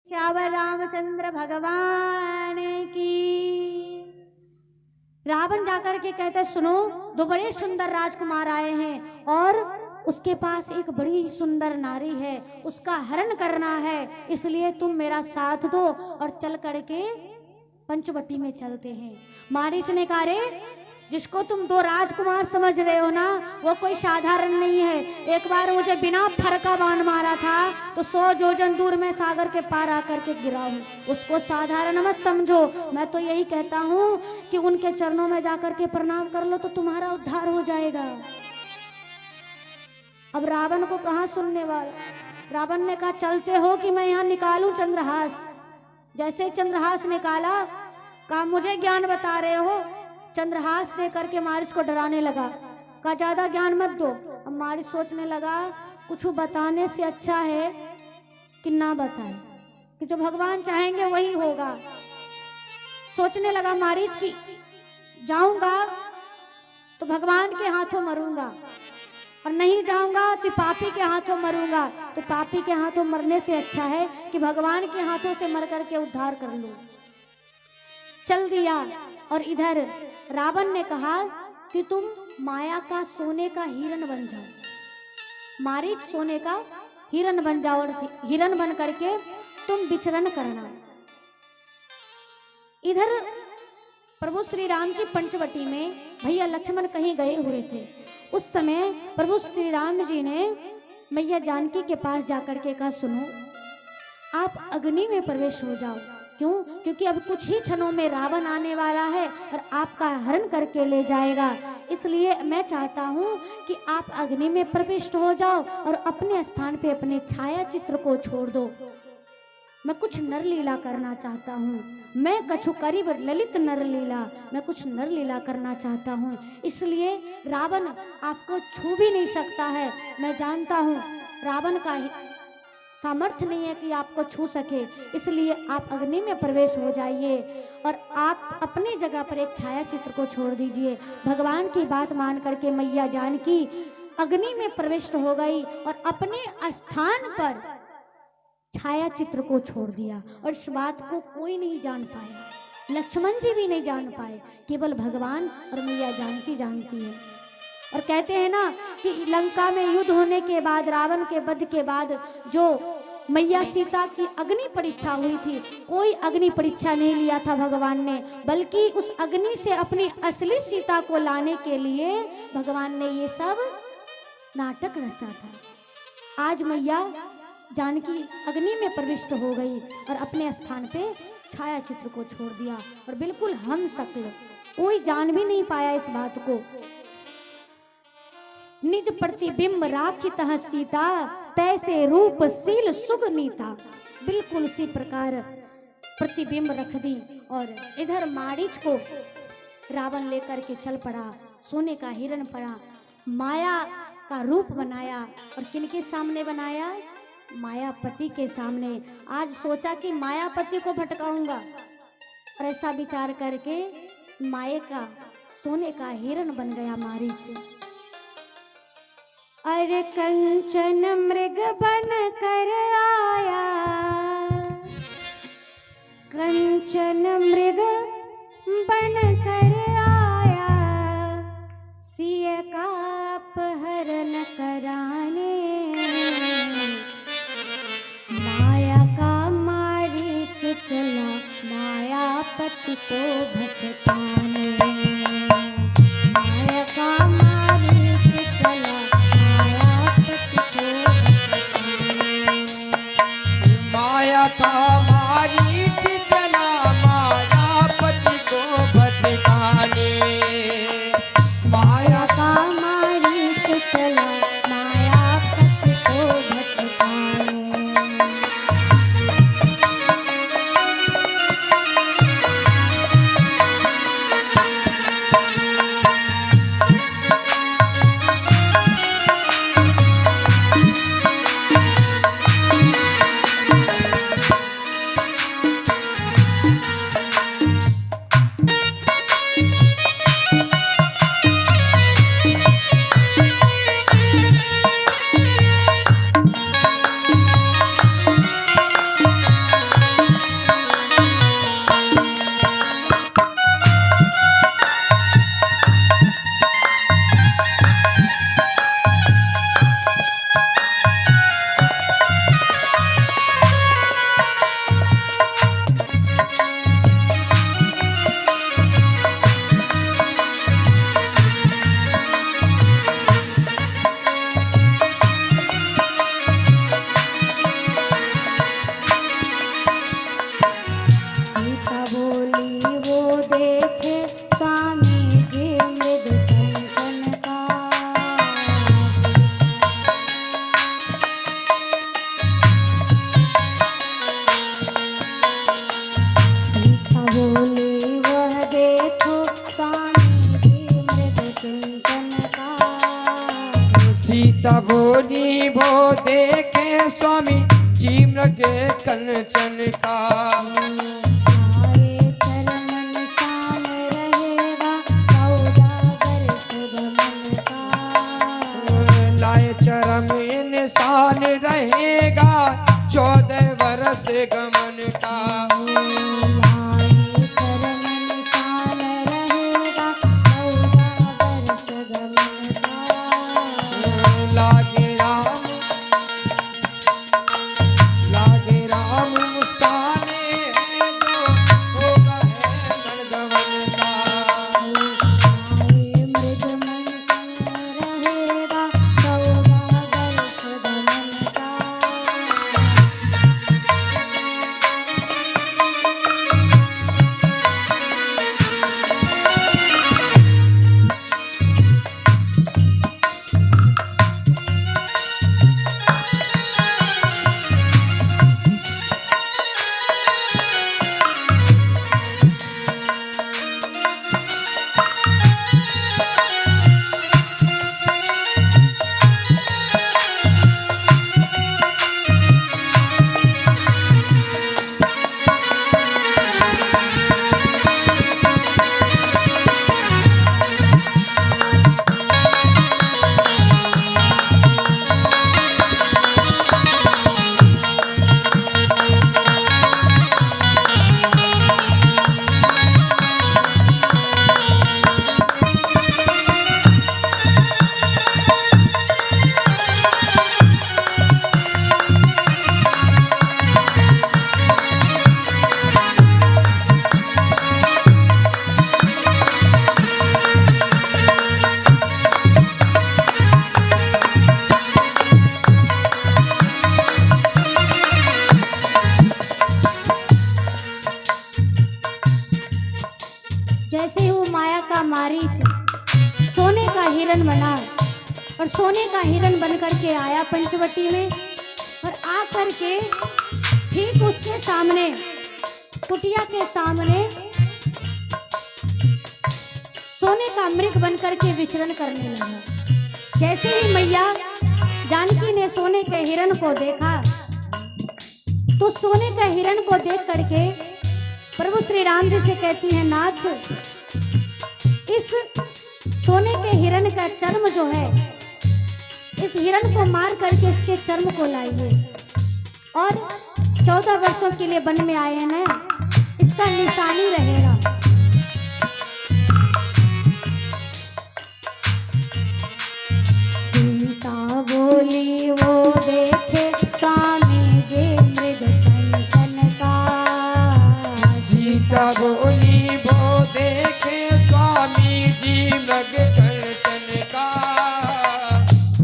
श्यावर रामचंद्र भगवान की। रावण जाकर के कहते सुनो, दो बड़े सुंदर राजकुमार आए हैं और उसके पास एक बड़ी सुंदर नारी है, उसका हरण करना है, इसलिए तुम मेरा साथ दो और चल करके पंचवटी में चलते हैं। मारीच ने कहा रे, जिसको तुम दो राजकुमार समझ रहे हो ना, वो कोई साधारण नहीं है। एक बार मुझे बिना फरका बाण मारा था तो 100 योजन दूर में सागर के पार आकर के गिरा हूँ, उसको साधारण मत समझो। मैं तो यही कहता हूँ कि उनके चरणों में जाकर के प्रणाम कर लो तो तुम्हारा उद्धार हो जाएगा। अब रावण को कहाँ सुनने वाला, रावण ने कहा चलते हो कि मैं यहाँ निकालूं चंद्रहास। जैसे चंद्रहास निकाला, कहा मुझे ज्ञान बता रहे हो। चंद्रहास दे करके मारिच को डराने लगा, कहा ज्यादा ज्ञान मत दो। अब मारिच सोचने लगा कुछ बताने से अच्छा है कि ना बताए, कि जो भगवान चाहेंगे वही होगा। सोचने लगा मारिच की जाऊंगा तो भगवान के हाथों मरूंगा और नहीं जाऊंगा तो पापी के हाथों मरूंगा। तो पापी के हाथों मरने से अच्छा है कि भगवान के हाथों से मर करके उद्धार कर लूं। चल दिया और इधर रावण ने कहा कि तुम माया का सोने का हिरण बन जाओ। मारीच सोने का हिरण बन जाओ और हिरण बन करके तुम विचरण करना। इधर प्रभु श्री राम जी पंचवटी में भैया लक्ष्मण कहीं गए हुए थे। उस समय प्रभु श्री राम जी ने मैया जानकी के पास जाकर के कहा सुनो, आप अग्नि में प्रवेश हो जाओ। क्यों? क्योंकि अब कुछ ही क्षणों में रावण आने वाला है और आपका हरण करके ले जाएगा। इसलिए मैं चाहता हूँ कि आप अग्नि में प्रविष्ट हो जाओ और अपने स्थान पे अपने छाया चित्र को छोड़ दो। मैं कुछ नर लीला करना चाहता हूँ, मैं कछु करीब ललित नर लीला, मैं कुछ नर लीला करना चाहता हूँ। इसलिए रावण आपको छू भी नहीं सकता है। मैं जानता हूँ रावण का सामर्थ्य नहीं है कि आपको छू सके, इसलिए आप अग्नि में प्रवेश हो जाइए और आप अपनी जगह पर एक छाया चित्र को छोड़ दीजिए। भगवान की बात मान करके मैया जानकी अग्नि में प्रविष्ट हो गई और अपने स्थान पर छाया चित्र को छोड़ दिया। और इस बात को कोई नहीं जान पाया, लक्ष्मण जी भी नहीं जान पाए, केवल भगवान और मैया जानकी जानती है। और कहते हैं ना कि लंका में युद्ध होने के बाद, रावण के वध के बाद जो मैया सीता की अग्नि परीक्षा हुई थी, कोई अग्नि परीक्षा नहीं लिया था भगवान ने, बल्कि उस अग्नि से अपनी असली सीता को लाने के लिए भगवान ने ये सब नाटक रचा था। आज मैया जानकी अग्नि में प्रविष्ट हो गई और अपने स्थान पे छाया चित्र को छोड़ दिया और बिल्कुल हम शक्ल, कोई जान भी नहीं पाया इस बात को। निज प्रतिबिंब राखित सीता, तैसे रूप सील सुगनीता। बिल्कुल उसी प्रकार प्रतिबिंब रख दी और इधर मारीच को रावण लेकर के चल पड़ा, सोने का हिरण पड़ा, माया का रूप बनाया। और किनके सामने बनाया? मायापति के सामने। आज सोचा कि मायापति को भटकाऊंगा और ऐसा विचार करके माया का सोने का हिरण बन गया मारीच। अरे कंचन मृग बन कर आया, कंचन मृग बन कर आया, सिय का अपहरण कराने, माया का मारीच चला मायापति को भटकाने, माया का मारीच चला माया का मारीच चला मायापति को भटकाने, माया का मारीच चला मायापति को भटकाने। का। आए चरण निशान रहेगा 14 वर्ष गमन का। लाए चरम निशान रहेगा 14 वर्ष गमन का। आए चरण निशान रहेगा 14 वर्ष गमन का। लागे राम मुस्काने हैं जो होगा है गणगमन का। आए मृग मन रहेगा 14 वर्ष गमन का। जैसे ही वो माया का मारीच सोने का हिरण बना और सोने का हिरण बन करके आया पंचवटी में और आ करके ठीक उसके सामने कुटिया के सामने सोने का मृग बन करके विचरण करने लगा। जैसे ही मैया जानकी ने सोने के हिरण को देखा तो सोने का हिरण को देख करके प्रभु श्री राम जी से कहती है, नाथ इस सोने के हिरण का चर्म जो है, इस हिरण को मार करके इसके चर्म को लाइए और 14 वर्षों के लिए वन में आए हैं ना, इसका निशानी रहेगा। सीता बोली वो देखे स्वामी जी मृग कंचन का। सीता बोली वो देखे स्वामी जी मृग कंचन का।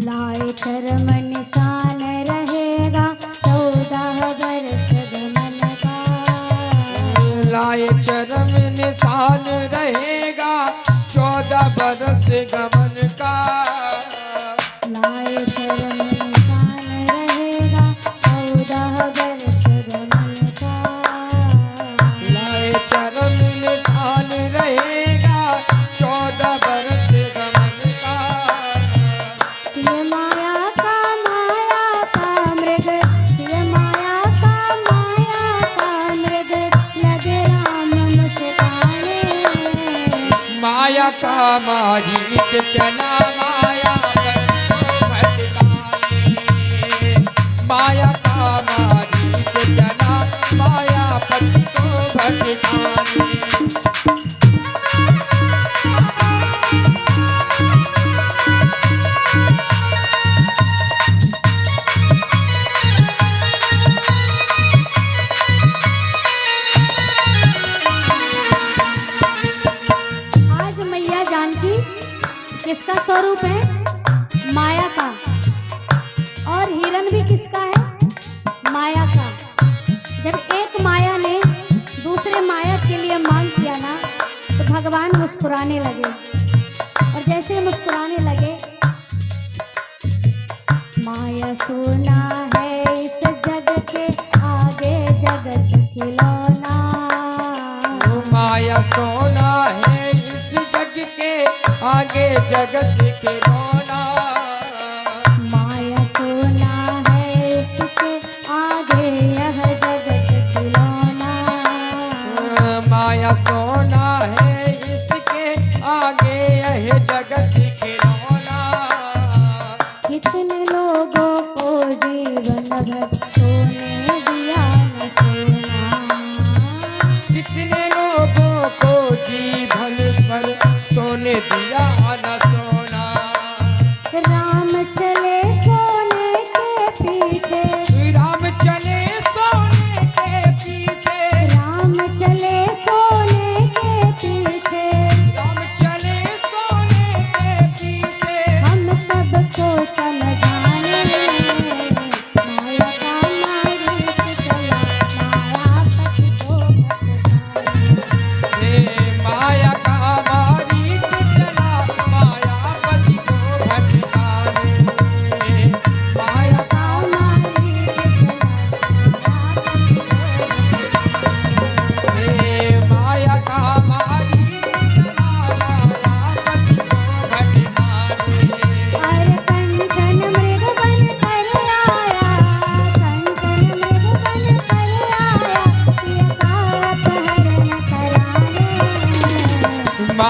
लाए चरम निशान रहेगा 14 वर्ष गमन का। लाए चरम निशान रहेगा 14 वर्ष गमन का। लाए चरम निशान रहेगा 14 वर्ष गमन का। लाए चरम निशान रहेगा 14 वर्ष गमन का। ये माया का मृग, ये माया का मृग लगे राम मुस्काने। माया का मारीच चला माया भटकाने। माया का मारीच चला माया पति को भटकाने। आज मैया जानकी किसका स्वरूप है? माया का। और हिरण भी किसका है? माया का। जब एक माया ने दूसरे माया के लिए मांग किया ना तो भगवान मुस्कुराने लगे और जैसे मुस्कुराने लगे, माया सोना है इस जग के आगे जगत खिलौना। माया सोना है इस जग के आगे जगत खिलौना। माया सोना है इसके आगे यह जगत खिलौना।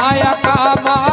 माया का